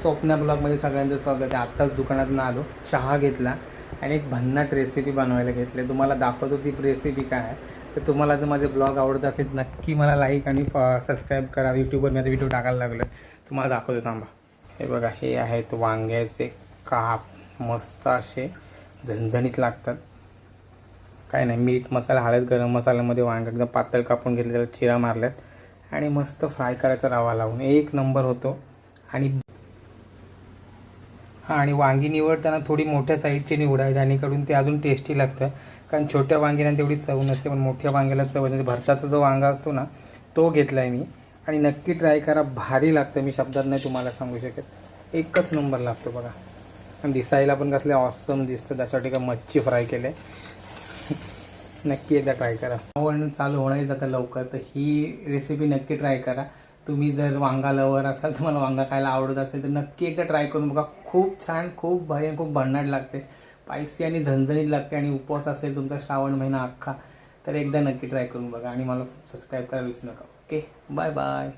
स्वप्ना ब्लॉगमध्ये सगळ्यांचं स्वागत आहे. आत्ताच दुकानातून आलो, चहा घेतला आणि एक भन्नाट रेसिपी बनवायला घेतली. तुम्हाला दाखवतो ती रेसिपी काय आहे. तर तुम्हाला जर माझे ब्लॉग आवडत असेल नक्की मला लाईक आणि सबस्क्राईब करा. यूट्यूबवर मी आता व्हिडिओ टाकायला लागलो, तुम्हाला दाखवतो थांबा. हे बघा, हे आहेत वांग्याचे काप, मस्त असे झणझणीत लागतात. काय नाही, मीठ मसाला हळद गरम मसाल्यामध्ये वांग एकदम पातळ कापून घेतले, त्याला चिरा मारल्यात आणि मस्त फ्राय करायचा रवा लावून एक नंबर होतो. आणि वांगी निवडताना थोडी मोठ्या साईजची निवडायची, जेणेकरून ते अजून टेस्टी लागतं. कारण छोट्या वांगीला तेवढी चव नसते, पण मोठ्या वांग्याला चव असते. भरताचा जो वांगा असतो ना, तो घेतला आहे मी आणि नक्की ट्राय करा, भारी लागतं. मी शब्दात नाही तुम्हाला सांगू शकत, एकच नंबर लागतो बघा. आणि दिसायला पण कसले ऑसम दिसतं. त्यासाठी का मच्छी फ्राय केले. नक्की एकदा ट्राय करा. आवड चालू होणारच आता लवकर, तर ही रेसिपी नक्की ट्राय करा. तुम्ही जर वांगा लवर असाल, तुम्हाला वांगा खायला आवडत असेल तर नक्की एकदा ट्राय करून बघा. खूप छान, खूप भारी, खूप भन्नाट लागते, स्पायसी आणि झणझणीत लागते. आणि उपवास असेल तुमचा श्रावण महिना अख्खा, तर एकदा नक्की ट्राय करून बघा आणि मला सबस्क्राईब करायला विसरू नका. Okay, bye bye.